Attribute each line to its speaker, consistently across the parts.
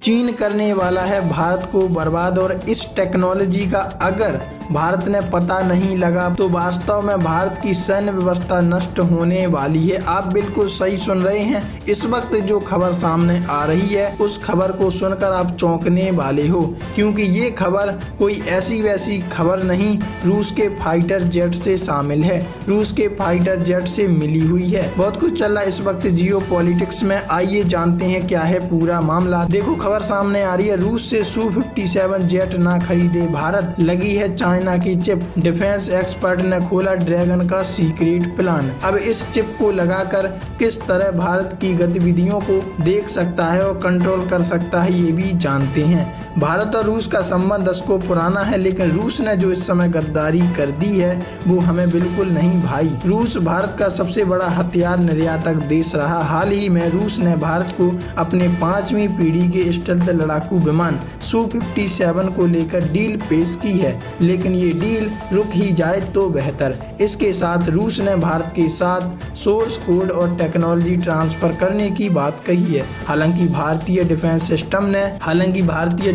Speaker 1: चीन करने वाला है भारत को बर्बाद और इस टेक्नोलॉजी का अगर भारत ने पता नहीं लगा तो वास्तव में भारत की सैन्य व्यवस्था नष्ट होने वाली है। आप बिल्कुल सही सुन रहे हैं। इस वक्त जो खबर सामने आ रही है उस खबर को सुनकर आप चौंकने वाले हो, क्योंकि ये खबर कोई ऐसी वैसी खबर नहीं, रूस के फाइटर जेट से शामिल है, रूस के फाइटर जेट से मिली हुई है। बहुत कुछ चल रहा है इस वक्त जियो पॉलिटिक्स में। आइए जानते हैं क्या है पूरा मामला। देखो खबर सामने आ रही है, रूस से Su-57 जेट ना खरीदे भारत, लगी है चाइना की चिप, डिफेंस एक्सपर्ट ने खोला ड्रैगन का सीक्रेट प्लान। अब इस चिप को लगाकर किस तरह भारत की गतिविधियों को देख सकता है और कंट्रोल कर सकता है ये भी जानते हैं। भारत और रूस का संबंध दशकों पुराना है, लेकिन रूस ने जो इस समय गद्दारी कर दी है वो हमें बिल्कुल नहीं भाई। रूस भारत का सबसे बड़ा हथियार निर्यातक देश रहा। हाल ही में रूस ने भारत को अपने 5वीं पीढ़ी के स्टेल्थ लड़ाकू विमान Su-57 को लेकर डील पेश की है, लेकिन ये डील रुक ही जाए तो बेहतर। इसके साथ रूस ने भारत के साथ सोर्स कोड और टेक्नोलॉजी ट्रांसफर करने की बात कही है। हालांकि भारतीय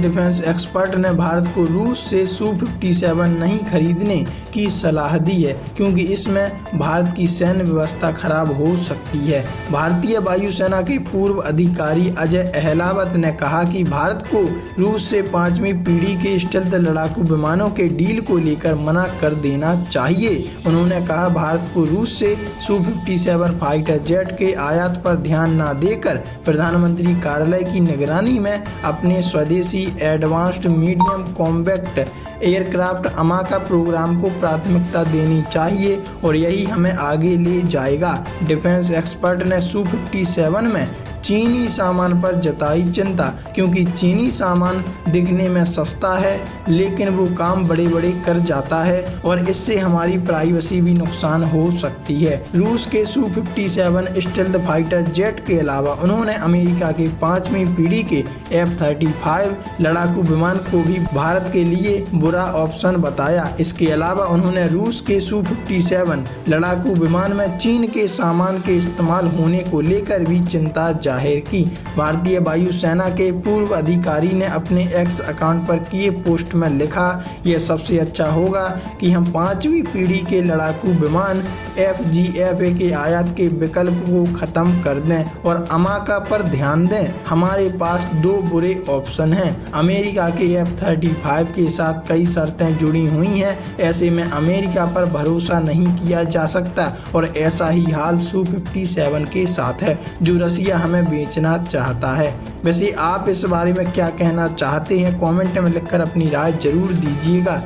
Speaker 1: डिफेंस एक्सपर्ट ने भारत को रूस से Su-57 नहीं खरीदने की सलाह दी है, क्योंकि इसमें भारत की सैन्य व्यवस्था खराब हो सकती है। भारतीय वायुसेना के पूर्व अधिकारी अजय अहलावत ने कहा कि भारत को रूस से 5वीं पीढ़ी के स्टेल्थ लड़ाकू विमानों के डील को लेकर मना कर देना चाहिए। उन्होंने कहा भारत को रूस से Su-57 फाइटर जेट के आयात पर ध्यान न देकर प्रधानमंत्री कार्यालय की निगरानी में अपने स्वदेशी advanced medium combat aircraft AMCA programme को प्राथमिकता देनी चाहिए और यही हमें आगे ले जाएगा। डिफेंस एक्सपर्ट ने Su-57 में चीनी सामान पर जताई चिंता, क्योंकि चीनी सामान दिखने में सस्ता है लेकिन वो काम बड़े बड़े कर जाता है और इससे हमारी प्राइवेसी भी नुकसान हो सकती है। रूस के Su-57 स्टेल्थ फाइटर जेट के अलावा उन्होंने अमेरिका के 5वीं पीढ़ी के F-35 लड़ाकू विमान को भी भारत के लिए बुरा ऑप्शन बताया। इसके अलावा उन्होंने रूस के Su-57 लड़ाकू विमान में चीन के सामान के इस्तेमाल होने को लेकर भी चिंता जाहिर की। भारतीय वायुसेना के पूर्व अधिकारी ने अपने एक्स अकाउंट पर किए पोस्ट में लिखा, यह सबसे अच्छा होगा कि हम 5वीं पीढ़ी के लड़ाकू विमान FGFA के आयात के विकल्प को खत्म कर दें और अमाका पर ध्यान दें। हमारे पास 2 बुरे ऑप्शन हैं। अमेरिका के F-35 के साथ कई शर्तें जुड़ी हुई हैं, ऐसे में अमेरिका पर भरोसा नहीं किया जा सकता और ऐसा ही हाल Su-57 के साथ है जो रसिया हमें बेचना चाहता है। वैसे आप इस बारे में क्या कहना चाहते हैं, कमेंट में लिखकर अपनी राय जरूर दीजिएगा।